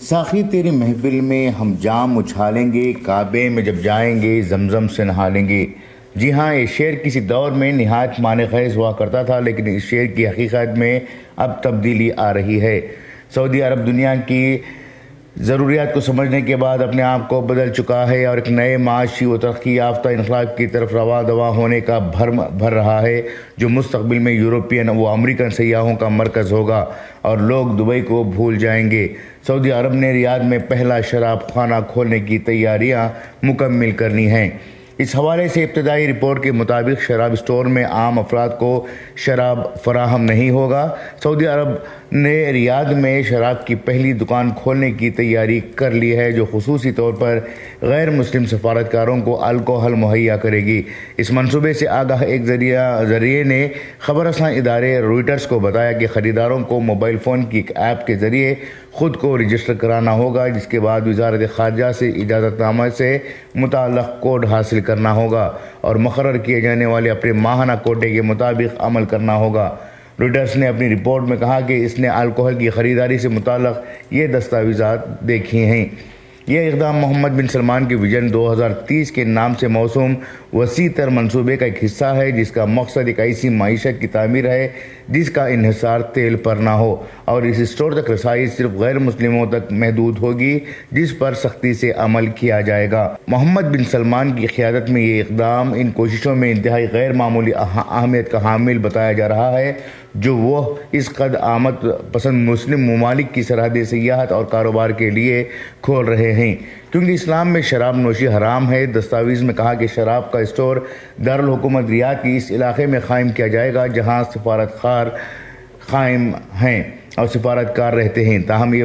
ساقی تیری محفل میں ہم جام اچھالیں گے، کعبے میں جب جائیں گے زمزم سے نہا لیں گے۔ جی ہاں، یہ شعر کسی دور میں نہایت معنی خیز ہوا کرتا تھا، لیکن اس شعر کی حقیقت میں اب تبدیلی آ رہی ہے۔ سعودی عرب دنیا کی ضروریات کو سمجھنے کے بعد اپنے آپ کو بدل چکا ہے اور ایک نئے معاشی و ترقی یافتہ انقلاب کی طرف رواں دواں ہونے کا بھرم بھر رہا ہے، جو مستقبل میں یورپین و امریکن سیاحوں کا مرکز ہوگا اور لوگ دبئی کو بھول جائیں گے۔ سعودی عرب نے ریاض میں پہلا شراب خانہ کھولنے کی تیاریاں مکمل کرنی ہیں۔ اس حوالے سے ابتدائی رپورٹ کے مطابق شراب اسٹور میں عام افراد کو شراب فراہم نہیں ہوگا۔ سعودی عرب نے ریاض میں شراب کی پہلی دکان کھولنے کی تیاری کر لی ہے، جو خصوصی طور پر غیر مسلم سفارتکاروں کو الکوحل مہیا کرے گی۔ اس منصوبے سے آگاہ ایک ذریعے نے خبر رساں ادارے روئٹرز کو بتایا کہ خریداروں کو موبائل فون کی ایک ایپ کے ذریعے خود کو رجسٹر کرانا ہوگا، جس کے بعد وزارت خارجہ سے اجازت نامہ سے متعلق کوڈ حاصل کرنا ہوگا اور مقرر کیے جانے والے اپنے ماہانہ کوٹے کے مطابق عمل کرنا ہوگا۔ روئٹرز نے اپنی رپورٹ میں کہا کہ اس نے الکوحل کی خریداری سے متعلق یہ دستاویزات دیکھی ہیں۔ یہ اقدام محمد بن سلمان کے ویژن 2030 کے نام سے موسوم وسیع تر منصوبے کا ایک حصہ ہے، جس کا مقصد ایک ایسی معیشت کی تعمیر ہے جس کا انحصار تیل پر نہ ہو اور اس اسٹور تک رسائی صرف غیر مسلموں تک محدود ہوگی، جس پر سختی سے عمل کیا جائے گا۔ محمد بن سلمان کی قیادت میں یہ اقدام ان کوششوں میں انتہائی غیر معمولی اہمیت کا حامل بتایا جا رہا ہے، جو وہ اس قد آمد پسند مسلم ممالک کی سرحدیں سیاحت اور کاروبار کے لیے کھول رہے ہیں، کیونکہ اسلام میں شراب نوشی حرام ہے۔ دستاویز میں کہا کہ شراب کا اسٹور دارالحکومت ریاض کی اس علاقے میں قائم کیا جائے گا جہاں سفارتخانہ قائم ہیں اور سفارتکار رہتے ہیں، تاہم یہ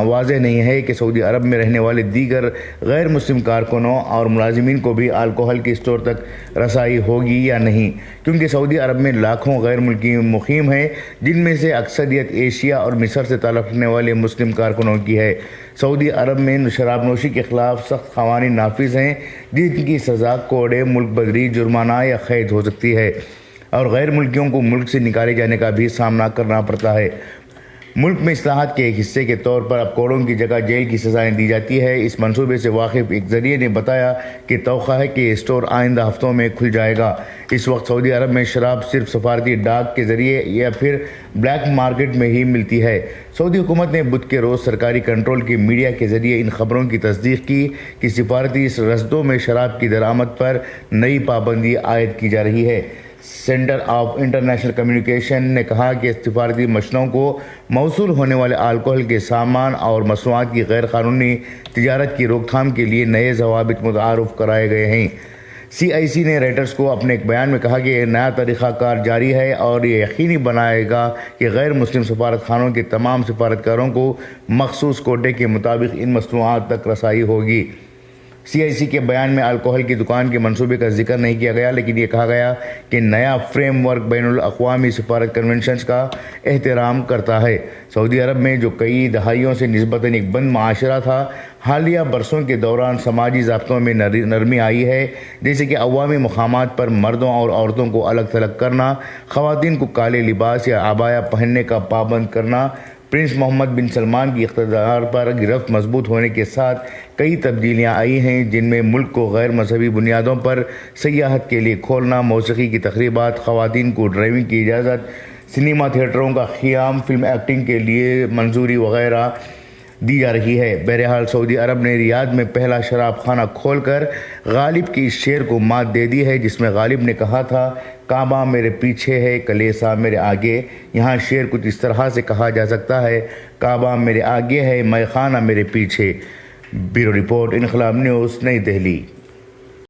واضح نہیں ہے کہ سعودی عرب میں رہنے والے دیگر غیر مسلم کارکنوں اور ملازمین کو بھی الکوحل کے اسٹور تک رسائی ہوگی یا نہیں، کیونکہ سعودی عرب میں لاکھوں غیر ملکی مقیم ہیں، جن میں سے اکثریت ایشیا اور مصر سے تعلق رکھنے والے مسلم کارکنوں کی ہے۔ سعودی عرب میں شراب نوشی کے خلاف سخت قوانین نافذ ہیں، جن کی سزا کوڑے، ملک بدری، جرمانہ یا قید ہو سکتی ہے اور غیر ملکیوں کو ملک سے نکالے جانے کا بھی سامنا کرنا پڑتا ہے۔ ملک میں اصلاحات کے ایک حصے کے طور پر اب کوڑوں کی جگہ جیل کی سزائیں دی جاتی ہے۔ اس منصوبے سے واقف ایک ذریعے نے بتایا کہ توقع ہے کہ یہ اسٹور آئندہ ہفتوں میں کھل جائے گا۔ اس وقت سعودی عرب میں شراب صرف سفارتی ڈاک کے ذریعے یا پھر بلیک مارکیٹ میں ہی ملتی ہے۔ سعودی حکومت نے بدھ کے روز سرکاری کنٹرول کی میڈیا کے ذریعے ان خبروں کی تصدیق کی کہ سفارتی رسدوں میں شراب کی درآمد پر نئی پابندی عائد کی جا رہی ہے۔ سینٹر آف انٹرنیشنل کمیونیکیشن نے کہا کہ سفارتی مشنوں کو موصول ہونے والے الکوحل کے سامان اور مصنوعات کی غیر قانونی تجارت کی روک تھام کے لیے نئے ضوابط متعارف کرائے گئے ہیں۔ CIC نے روئٹرز کو اپنے ایک بیان میں کہا کہ یہ نیا طریقہ کار جاری ہے اور یہ یقینی بنائے گا کہ غیر مسلم سفارتخانوں کے تمام سفارتکاروں کو مخصوص کوٹے کے مطابق ان مصنوعات تک رسائی ہوگی۔ CIC کے بیان میں الکوحل کی دکان کے منصوبے کا ذکر نہیں کیا گیا، لیکن یہ کہا گیا کہ نیا فریم ورک بین الاقوامی سفارت کنونشنز کا احترام کرتا ہے۔ سعودی عرب میں جو کئی دہائیوں سے نسبتاً ایک بند معاشرہ تھا، حالیہ برسوں کے دوران سماجی ضابطوں میں نرمی آئی ہے، جیسے کہ عوامی مقامات پر مردوں اور عورتوں کو الگ تھلگ کرنا، خواتین کو کالے لباس یا عبایا پہننے کا پابند کرنا۔ پرنس محمد بن سلمان کی اقتدار پر گرفت مضبوط ہونے کے ساتھ کئی تبدیلیاں آئی ہیں، جن میں ملک کو غیر مذہبی بنیادوں پر سیاحت کے لیے کھولنا، موسیقی کی تقریبات، خواتین کو ڈرائیونگ کی اجازت، سنیما تھیٹروں کا قیام، فلم ایکٹنگ کے لیے منظوری وغیرہ دی جا رہی ہے۔ بہرحال سعودی عرب نے ریاض میں پہلا شراب خانہ کھول کر غالب کی اس شعر کو مات دے دی ہے، جس میں غالب نے کہا تھا، کعبہ میرے پیچھے ہے، کلیسا میرے آگے۔ یہاں شعر کچھ اس طرح سے کہا جا سکتا ہے، کعبہ میرے آگے ہے، مے خانہ میرے پیچھے۔ بیورو رپورٹ، انقلاب نیوز، نئی دہلی۔